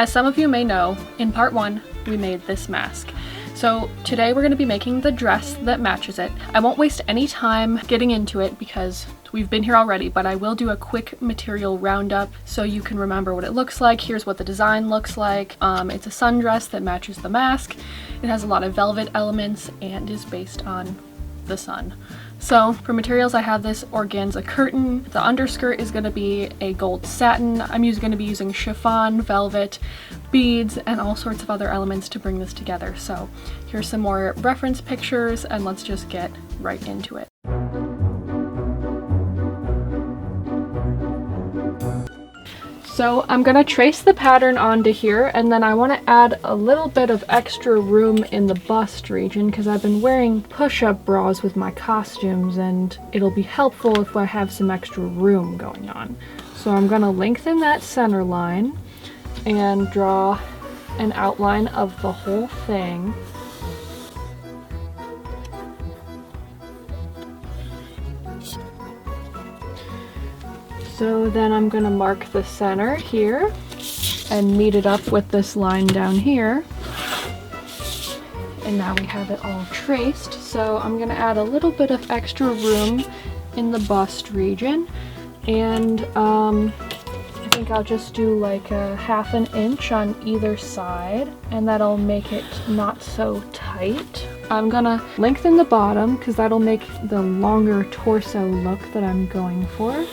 As some of you may know, in part 1, we made this mask. So today we're going to be making the dress that matches it. I won't waste any time getting into it because we've been here already, but I will do a quick material roundup so you can remember what it looks like. Here's what the design looks like. It's a sundress that matches the mask. It has a lot of velvet elements and is based on the sun. So for materials, I have this organza curtain. The underskirt is going to be a gold satin. I'm going to be using chiffon, velvet, beads, and all sorts of other elements to bring this together. So here's some more reference pictures, and let's just get right into it. So I'm going to trace the pattern onto here, and then I want to add a little bit of extra room in the bust region because I've been wearing push-up bras with my costumes, and it'll be helpful if I have some extra room going on. So I'm going to lengthen that center line and draw an outline of the whole thing. So then I'm going to mark the center here and meet it up with this line down here. And now we have it all traced. So I'm going to add a little bit of extra room in the bust region. And I think I'll just do like a 1/2 inch on either side, and that'll make it not so tight. I'm gonna lengthen the bottom because that'll make the longer torso look that I'm going for.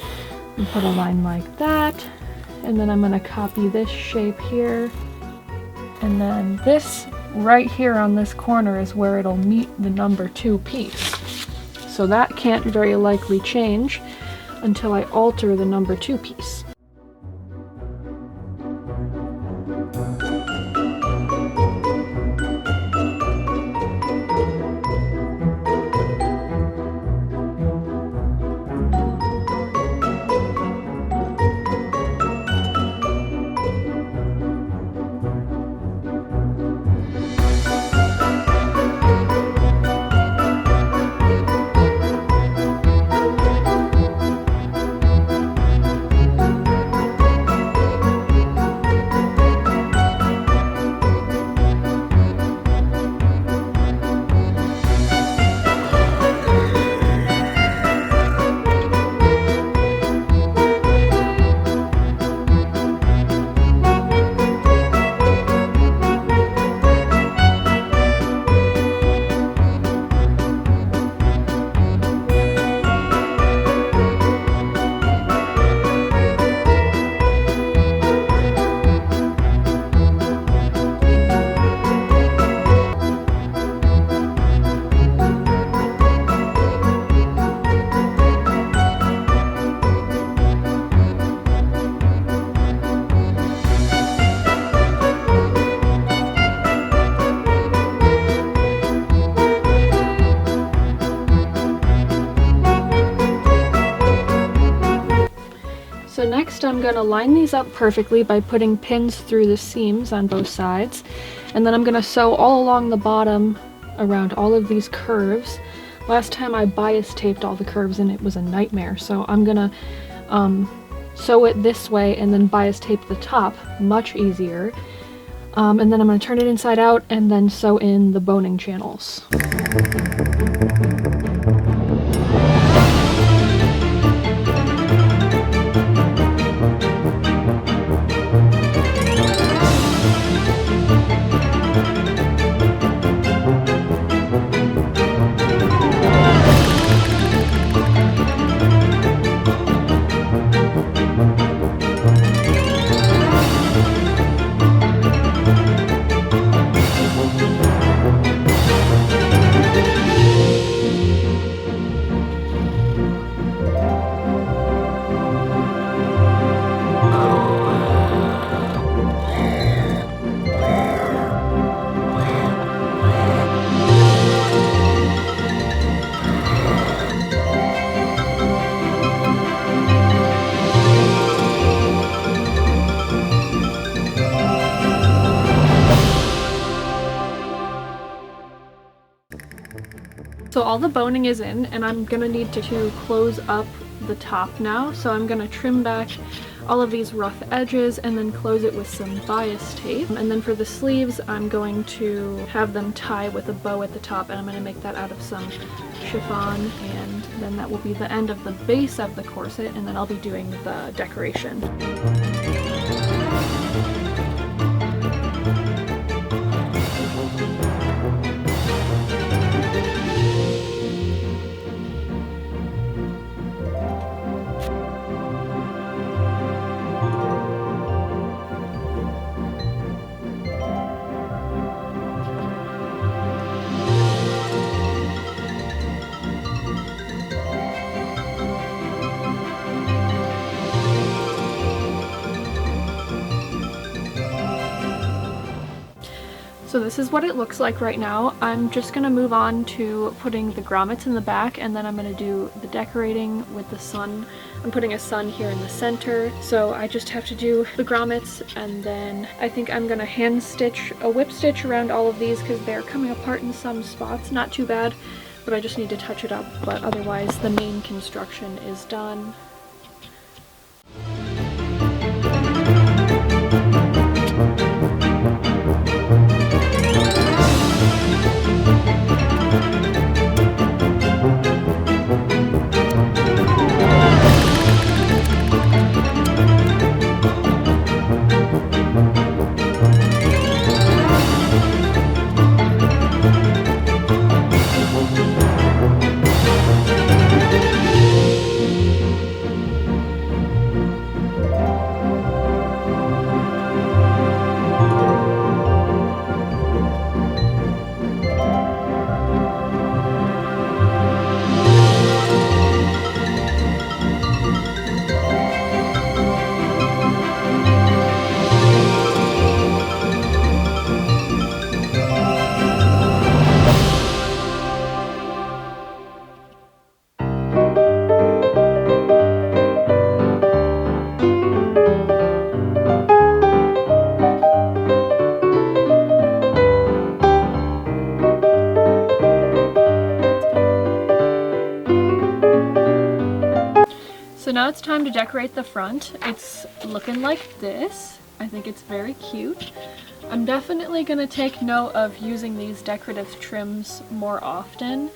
And put a line like that, and then I'm going to copy this shape here, and then this right here on this corner is where it'll meet the number 2 piece. So that can't very likely change until I alter the number 2 piece. So next I'm going to line these up perfectly by putting pins through the seams on both sides, and then I'm going to sew all along the bottom around all of these curves. Last time I bias taped all the curves and it was a nightmare, so I'm going to sew it this way and then bias tape the top, much easier. And then I'm going to turn it inside out and then sew in the boning channels. So all the boning is in, and I'm gonna need to close up the top now. So I'm gonna trim back all of these rough edges and then close it with some bias tape. And then for the sleeves, I'm going to have them tie with a bow at the top, and I'm going to make that out of some chiffon, and then that will be the end of the base of the corset, and then I'll be doing the decoration. So this is what it looks like right now. I'm just gonna move on to putting the grommets in the back, and then I'm gonna do the decorating with the sun. I'm putting a sun here in the center, so I just have to do the grommets, and then I think I'm gonna hand stitch a whip stitch around all of these because they're coming apart in some spots. Not too bad, but I just need to touch it up, but otherwise the main construction is done. So now it's time to decorate the front. It's looking like this. I think it's very cute. I'm definitely going to take note of using these decorative trims more often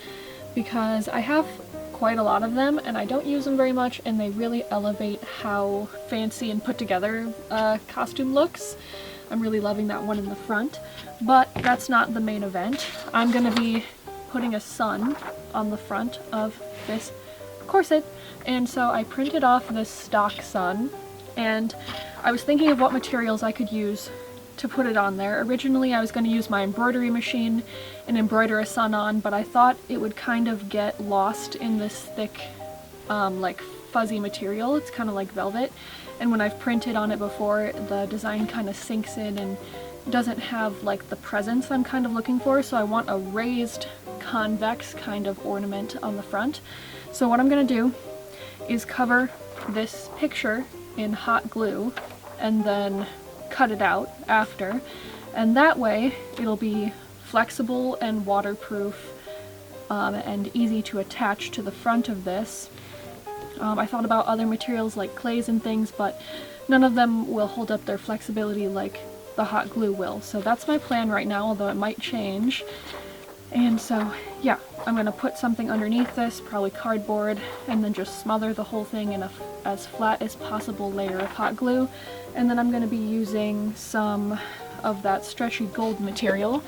because I have quite a lot of them and I don't use them very much, and they really elevate how fancy and put together a costume looks. I'm really loving that one in the front, but that's not the main event. I'm going to be putting a sun on the front of this corset, and so I printed off this stock sun, and I was thinking of what materials I could use to put it on there. Originally I was going to use my embroidery machine and embroider a sun on, but I thought it would kind of get lost in this thick like fuzzy material. It's kind of like velvet, and when I've printed on it before, the design kind of sinks in and doesn't have like the presence I'm kind of looking for, so I want a raised convex kind of ornament on the front. So what I'm going to do is cover this picture in hot glue and then cut it out after, and that way it'll be flexible and waterproof and easy to attach to the front of this. I thought about other materials like clays and things, but none of them will hold up their flexibility like the hot glue will. So that's my plan right now, although it might change. And so yeah, I'm going to put something underneath this, probably cardboard, and then just smother the whole thing in a as flat as possible layer of hot glue. And then I'm going to be using some of that stretchy gold material.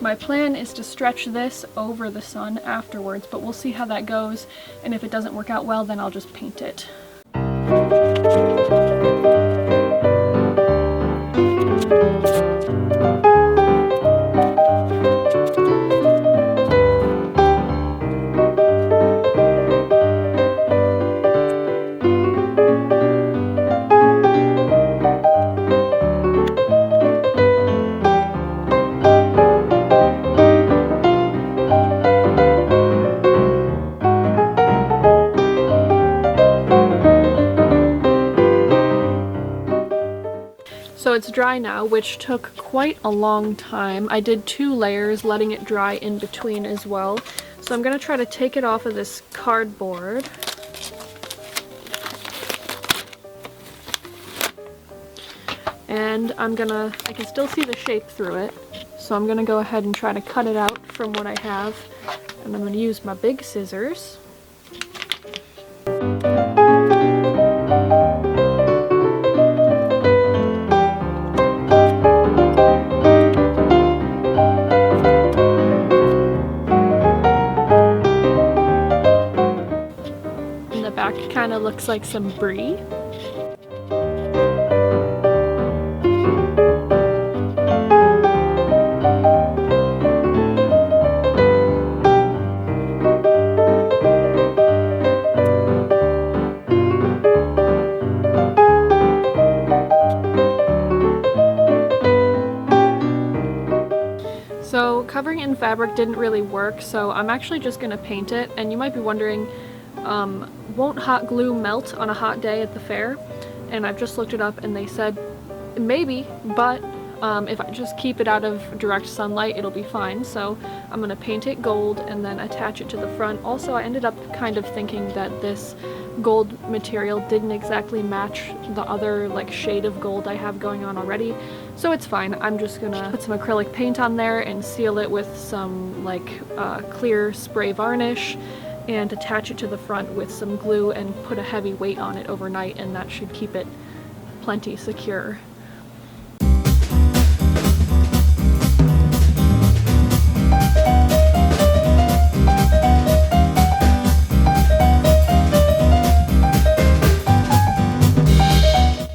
My plan is to stretch this over the sun afterwards, but we'll see how that goes, and if it doesn't work out well, then I'll just paint it. So it's dry now, which took quite a long time. I did 2 layers, letting it dry in between as well. So I'm going to try to take it off of this cardboard. and I can still see the shape through it. So I'm gonna go ahead and try to cut it out from what I have. And I'm gonna use my big scissors. And the back kind of looks like some brie. So covering it in fabric didn't really work, so I'm actually just going to paint it. And you might be wondering, won't hot glue melt on a hot day at the fair? And I've just looked it up and they said maybe, but if I just keep it out of direct sunlight, it'll be fine. So I'm going to paint it gold and then attach it to the front. Also, I ended up kind of thinking that this gold material didn't exactly match the other like shade of gold I have going on already, so it's fine. I'm just gonna put some acrylic paint on there and seal it with some like clear spray varnish and attach it to the front with some glue and put a heavy weight on it overnight, and that should keep it plenty secure.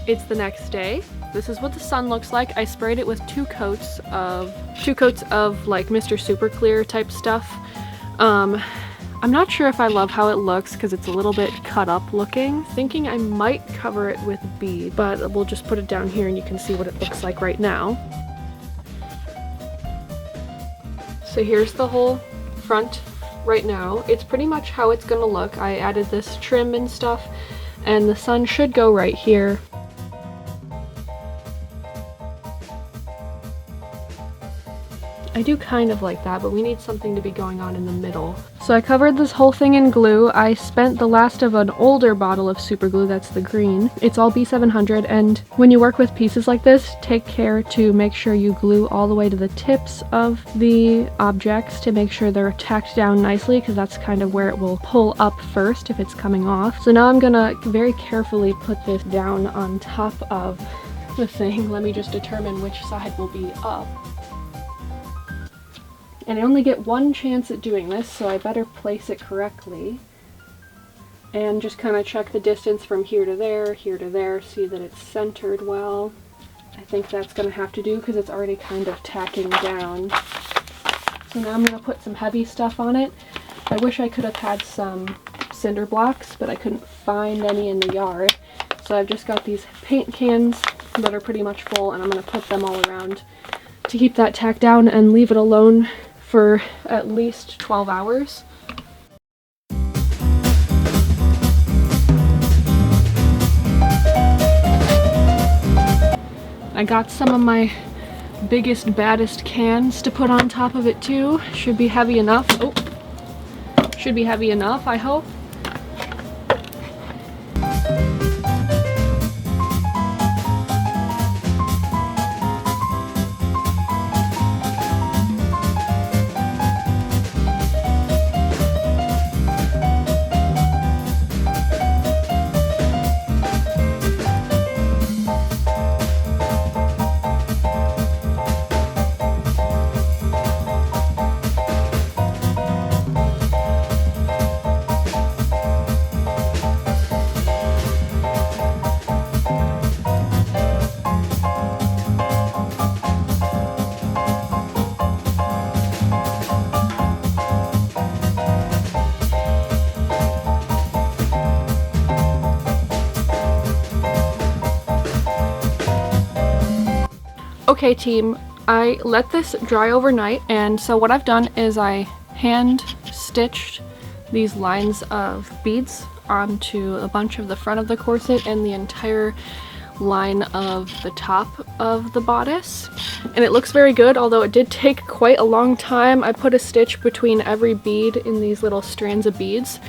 It's the next day. This is what the sun looks like. I sprayed it with two coats of like Mr. Super Clear type stuff. I'm not sure if I love how it looks because it's a little bit cut up looking. Thinking I might cover it with bead, but we'll just put it down here and you can see what it looks like right now. So here's the whole front right now. It's pretty much how it's gonna look. I added this trim and stuff, and the sun should go right here. I do kind of like that, but we need something to be going on in the middle. So I covered this whole thing in glue. I spent the last of an older bottle of super glue, that's the green. It's all B700, and when you work with pieces like this, take care to make sure you glue all the way to the tips of the objects to make sure they're tacked down nicely, because that's kind of where it will pull up first if it's coming off. So now I'm gonna very carefully put this down on top of the thing. Let me just determine which side will be up. And I only get one chance at doing this, so I better place it correctly. And just kind of check the distance from here to there, see that it's centered well. I think that's going to have to do because it's already kind of tacking down. So now I'm going to put some heavy stuff on it. I wish I could have had some cinder blocks, but I couldn't find any in the yard. So I've just got these paint cans that are pretty much full, and I'm going to put them all around to keep that tacked down and leave it alone for at least 12 hours. I got some of my biggest, baddest cans to put on top of it too. Should be heavy enough. Oh, should be heavy enough, I hope. Okay team, I let this dry overnight, and so what I've done is I hand stitched these lines of beads onto a bunch of the front of the corset and the entire line of the top of the bodice, and it looks very good, although it did take quite a long time. I put a stitch between every bead in these little strands of beads,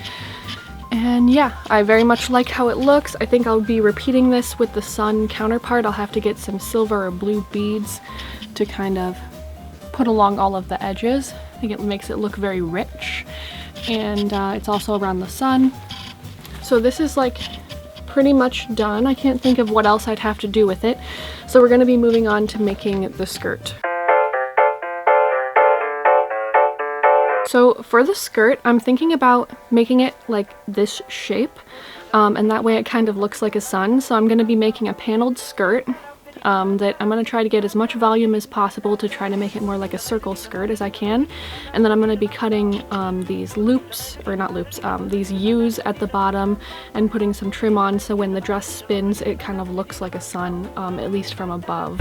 And yeah, I very much like how it looks. I think I'll be repeating this with the sun counterpart. I'll have to get some silver or blue beads to kind of put along all of the edges. I think it makes it look very rich. And it's also around the sun. So this is like pretty much done. I can't think of what else I'd have to do with it. So we're going to be moving on to making the skirt. So for the skirt, I'm thinking about making it like this shape, and that way it kind of looks like a sun. So I'm going to be making a paneled skirt that I'm going to try to get as much volume as possible to try to make it more like a circle skirt as I can. And then I'm going to be cutting these loops, or not loops, these U's at the bottom and putting some trim on so when the dress spins it kind of looks like a sun, at least from above.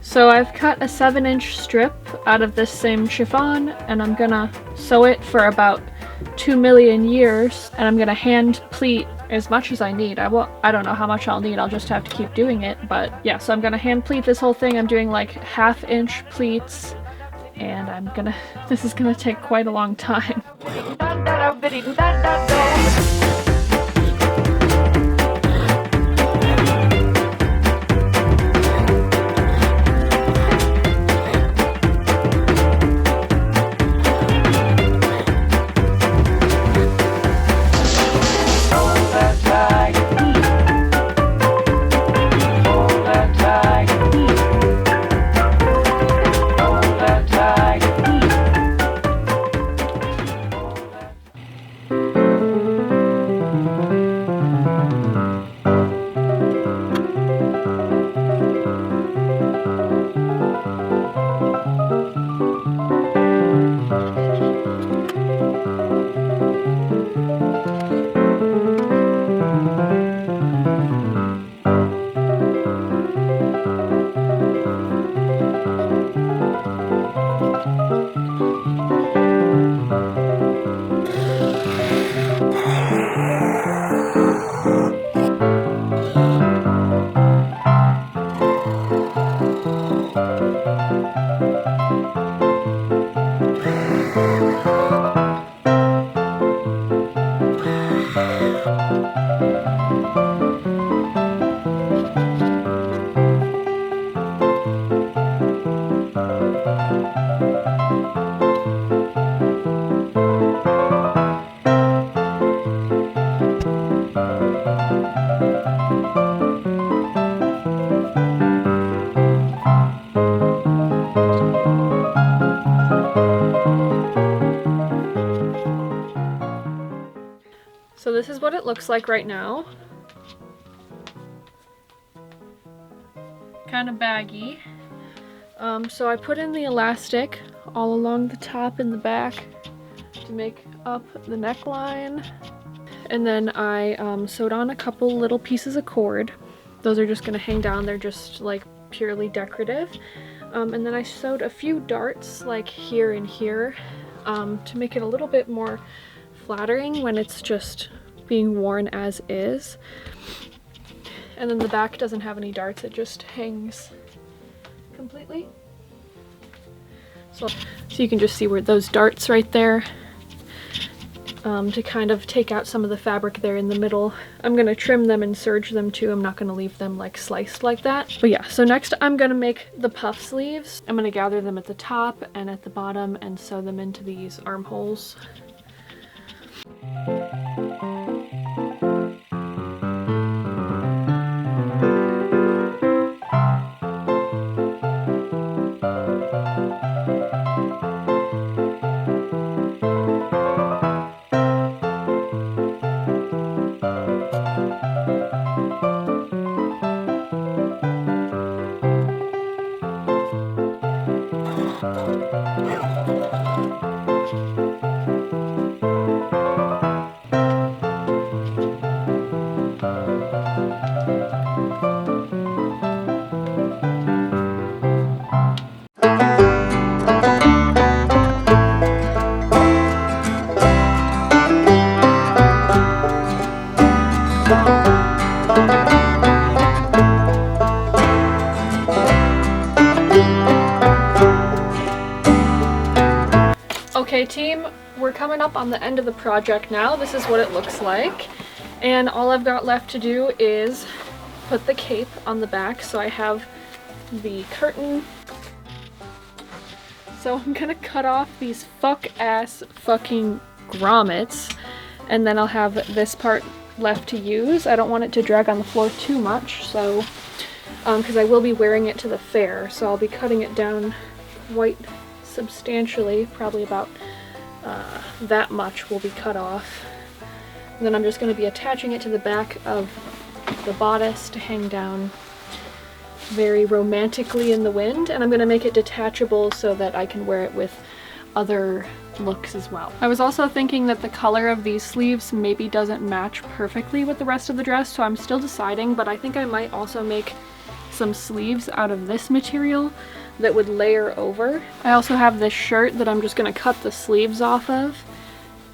So I've cut a 7-inch strip out of this same chiffon, and I'm gonna sew it for about 2 million years, and I'm gonna hand pleat as much as I need. I don't know how much I'll need, I'll just have to keep doing it, but yeah, so I'm gonna hand pleat this whole thing. I'm doing like 1/2-inch pleats, and this is gonna take quite a long time. So this is what it looks like right now. Kind of baggy. So I put in the elastic all along the top and the back to make up the neckline. And then I sewed on a couple little pieces of cord. Those are just gonna hang down, they're just like purely decorative. And then I sewed a few darts like here and here to make it a little bit more flattering when it's just being worn as is. And then the back doesn't have any darts, it just hangs completely. So you can just see where those darts right there to kind of take out some of the fabric there in the middle. I'm gonna trim them and serge them too. I'm not gonna leave them like sliced like that. But yeah, so next I'm gonna make the puff sleeves. I'm gonna gather them at the top and at the bottom and sew them into these armholes. coming up on the end of the project now. This is what it looks like. And all I've got left to do is put the cape on the back. So I have the curtain. So I'm gonna cut off these fucking grommets, and then I'll have this part left to use. I don't want it to drag on the floor too much, so because I will be wearing it to the fair, so I'll be cutting it down quite substantially, probably about that much will be cut off. And then I'm just going to be attaching it to the back of the bodice to hang down very romantically in the wind, and I'm going to make it detachable so that I can wear it with other looks as well. I was also thinking that the color of these sleeves maybe doesn't match perfectly with the rest of the dress, so I'm still deciding, but I think I might also make some sleeves out of this material that would layer over. I also have this shirt that I'm just going to cut the sleeves off of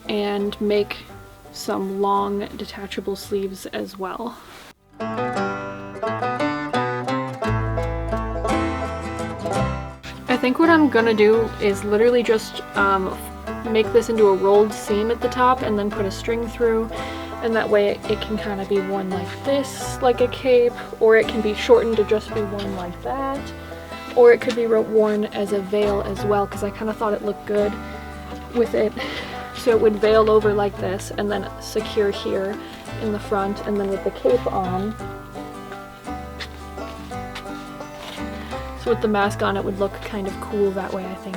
and make some long detachable sleeves as well. I think what I'm gonna do is literally just make this into a rolled seam at the top and then put a string through, and that way it can kind of be worn like this, like a cape, or it can be shortened to just be worn like that, or it could be worn as a veil as well, because I kind of thought it looked good with it. So it would veil over like this and then secure here in the front, and then with the cape on. So with the mask on, it would look kind of cool that way, I think.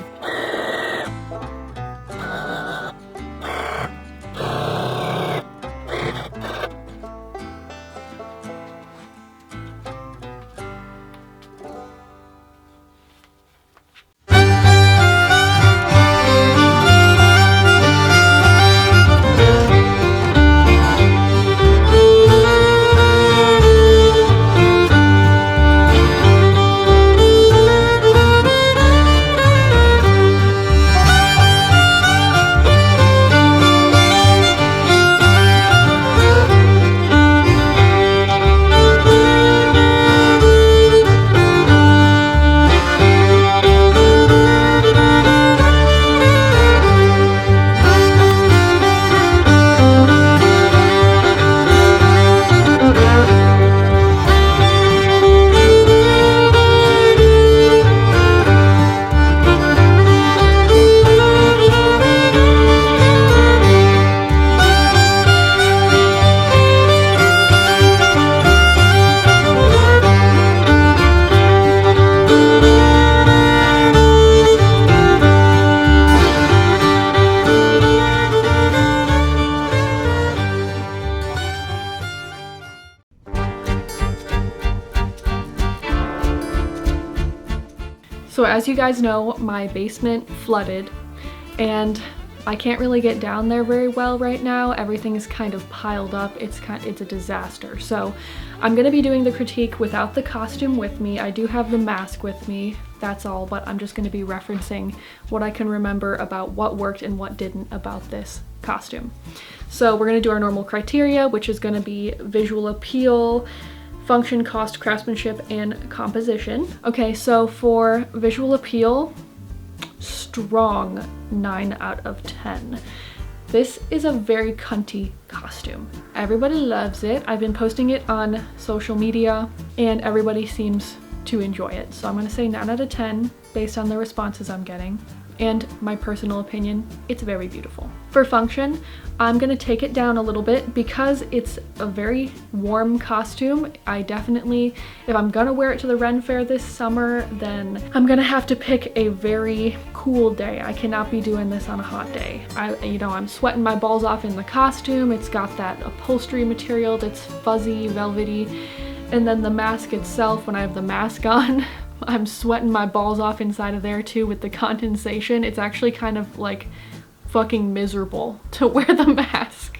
So as you guys know, my basement flooded and I can't really get down there very well right now. Everything is kind of piled up. It's a disaster. So I'm gonna be doing the critique without the costume with me. I do have the mask with me, that's all, but I'm just gonna be referencing what I can remember about what worked and what didn't about this costume. So we're gonna do our normal criteria, which is gonna be visual appeal, function, cost, craftsmanship, and composition. Okay, so for visual appeal, strong 9 out of 10. This is a very cunty costume. Everybody loves it. I've been posting it on social media and everybody seems to enjoy it. So I'm gonna say 9 out of 10 based on the responses I'm getting. And my personal opinion, it's very beautiful. For function, I'm gonna take it down a little bit because it's a very warm costume. I definitely, if I'm gonna wear it to the Ren Fair this summer, then I'm gonna have to pick a very cool day. I cannot be doing this on a hot day. I'm sweating my balls off in the costume. It's got that upholstery material that's fuzzy, velvety, and then the mask itself, when I have the mask on, I'm sweating my balls off inside of there too with the condensation. It's actually kind of like fucking miserable to wear the mask,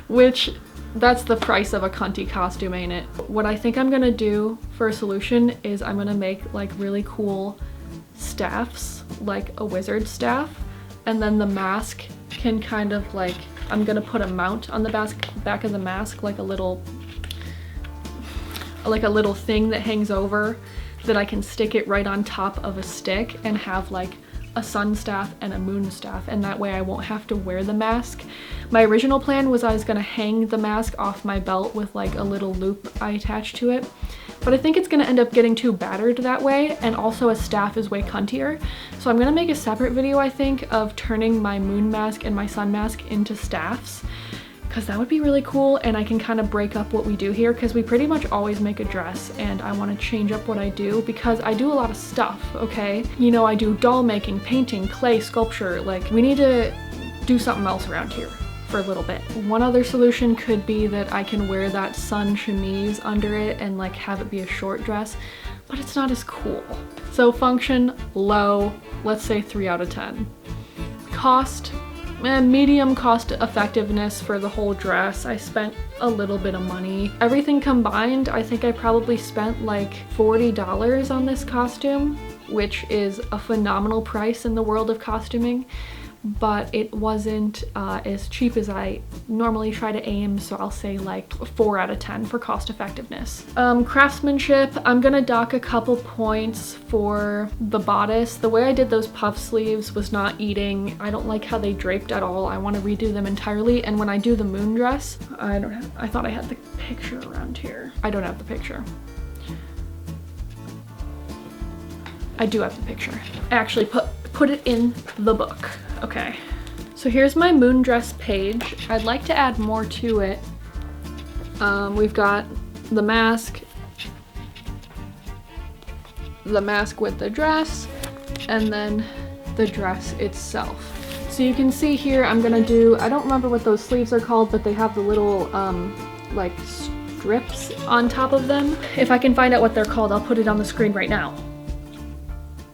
which that's the price of a cunty costume, ain't it? What I think I'm gonna do for a solution is I'm gonna make like really cool staffs, like a wizard staff, and then the mask can kind of like, I'm gonna put a mount on the back of the mask, like a little thing that hangs over that I can stick it right on top of a stick and have like a sun staff and a moon staff, and that way I won't have to wear the mask. My original plan was I was gonna hang the mask off my belt with like a little loop I attached to it, but I think it's gonna end up getting too battered that way, and also a staff is way cuntier. So I'm gonna make a separate video, I think, of turning my moon mask and my sun mask into staffs, because that would be really cool, and I can kind of break up what we do here, because we pretty much always make a dress, and I want to change up what I do because I do a lot of stuff, okay? You know, I do doll making, painting, clay, sculpture. Like, we need to do something else around here for a little bit. One other solution could be that I can wear that sun chemise under it and like have it be a short dress, but it's not as cool. So function, low, let's say 3 out of 10. Cost, medium cost effectiveness for the whole dress. I spent a little bit of money. Everything combined, I think I probably spent like $40 on this costume, which is a phenomenal price in the world of costuming, but it wasn't as cheap as I normally try to aim, so I'll say like 4 out of 10 for cost effectiveness. Craftsmanship, I'm gonna dock a couple points for the bodice. The way I did those puff sleeves was not eating. I don't like how they draped at all. I want to redo them entirely, and when I do the moon dress, I thought I had the picture around here. I don't have the picture. I do have the picture. I actually put it in the book. Okay, so here's my moon dress page. I'd like to add more to it. We've got the mask with the dress, and then the dress itself. So you can see here I'm gonna do, I don't remember what those sleeves are called, but they have the little like strips on top of them. If I can find out what they're called, I'll put it on the screen right now.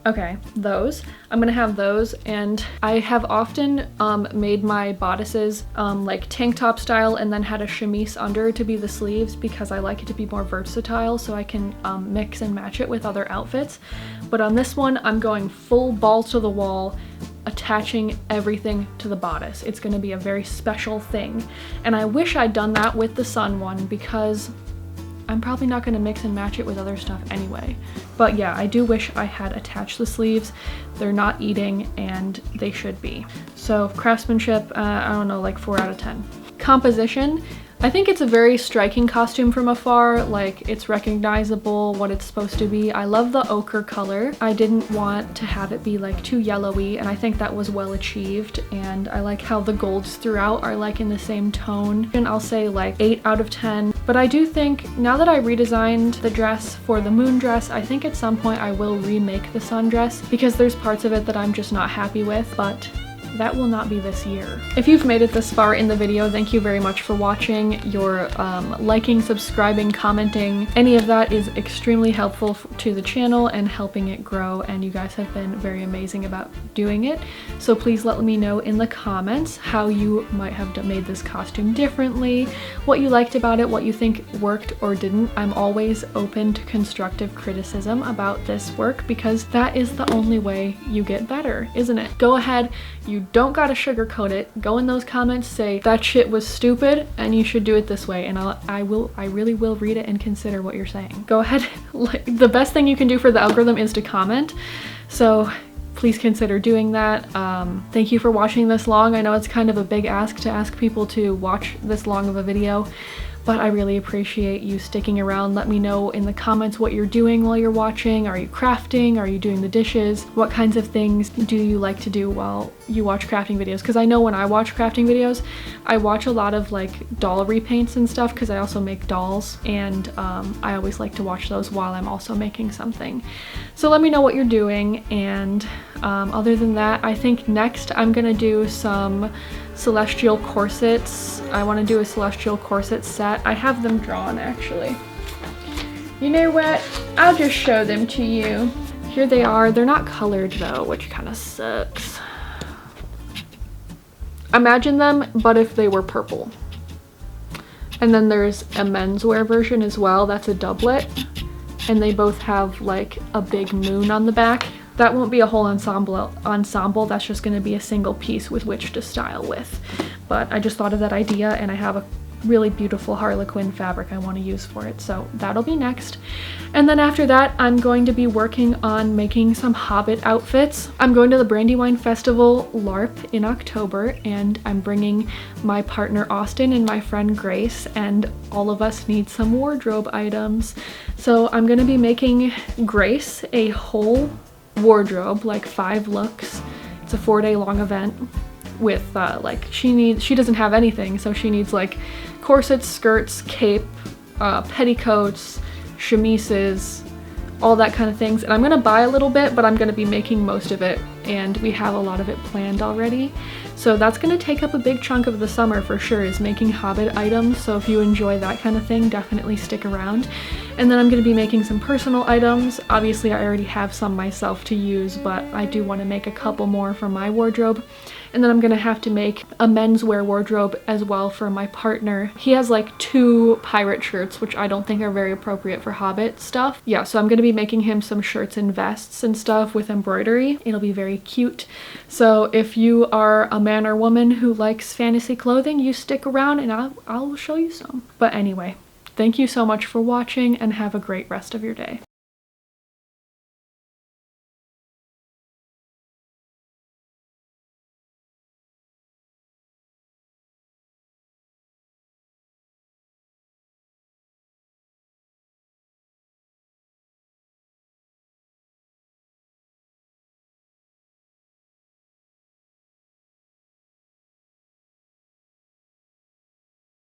Okay, those. I'm gonna have those, and I have often made my bodices like tank top style and then had a chemise under to be the sleeves, because I like it to be more versatile so I can mix and match it with other outfits. But on this one, I'm going full balls to the wall, attaching everything to the bodice. It's gonna be a very special thing. And I wish I'd done that with the sun one, because I'm probably not going to mix and match it with other stuff anyway. But yeah, I do wish I had attached the sleeves. They're not eating, and they should be. So craftsmanship, I don't know, like 4 out of 10. Composition, I think it's a very striking costume from afar. Like, it's recognizable what it's supposed to be. I love the ochre color. I didn't want to have it be like too yellowy, and I think that was well achieved. And I like how the golds throughout are like in the same tone. And I'll say like 8 out of 10. But I do think now that I redesigned the dress for the moon dress, I think at some point I will remake the sun dress, because there's parts of it that I'm just not happy with, but that will not be this year. If you've made it this far in the video, thank you very much for watching. Your liking, subscribing, commenting, any of that is extremely helpful to the channel and helping it grow, and you guys have been very amazing about doing it. So please let me know in the comments how you might have made this costume differently, what you liked about it, what you think worked or didn't. I'm always open to constructive criticism about this work, because that is the only way you get better, isn't it? Go ahead, you don't gotta sugarcoat it. Go in those comments, say that shit was stupid and you should do it this way, and I really will read it and consider what you're saying. Go ahead. Like, the best thing you can do for the algorithm is to comment, so please consider doing that. Thank you for watching this long. I know it's kind of a big ask to ask people to watch this long of a video, but I really appreciate you sticking around. Let me know in the comments what you're doing while you're watching. Are you crafting? Are you doing the dishes? What kinds of things do you like to do while you watch crafting videos? Because I know when I watch crafting videos, I watch a lot of like doll repaints and stuff, because I also make dolls, and I always like to watch those while I'm also making something. So let me know what you're doing, and other than that, I think next I'm gonna do some celestial corsets. I want to do a celestial corset set. I have them drawn, actually. You know what? I'll just show them to you. Here they are. They're not colored though, which kind of sucks. Imagine them, but if they were purple. And then there's a menswear version as well. That's a doublet. And they both have like a big moon on the back. That won't be a whole ensemble, that's just going to be a single piece with which to style with. But I just thought of that idea, and I have really beautiful Harlequin fabric I want to use for it, so that'll be next. And then after that, I'm going to be working on making some Hobbit outfits. I'm going to the Brandywine Festival LARP in October, and I'm bringing my partner Austin and my friend Grace, and all of us need some wardrobe items. So I'm going to be making Grace a whole wardrobe, like 5 looks. It's a 4-day long event with like she doesn't have anything, so she needs like corsets, skirts, cape, petticoats, chemises, all that kind of things. And I'm gonna buy a little bit, but I'm gonna be making most of it, and we have a lot of it planned already. So that's gonna take up a big chunk of the summer for sure, is making Hobbit items. So if you enjoy that kind of thing, definitely stick around. And then I'm gonna be making some personal items. Obviously I already have some myself to use, but I do want to make a couple more for my wardrobe. And then I'm gonna have to make a menswear wardrobe as well for my partner. He has like 2 pirate shirts, which I don't think are very appropriate for Hobbit stuff. Yeah, so I'm gonna be making him some shirts and vests and stuff with embroidery. It'll be very cute. So if you are a man or woman who likes fantasy clothing, you stick around and I'll show you some. But anyway, thank you so much for watching, and have a great rest of your day.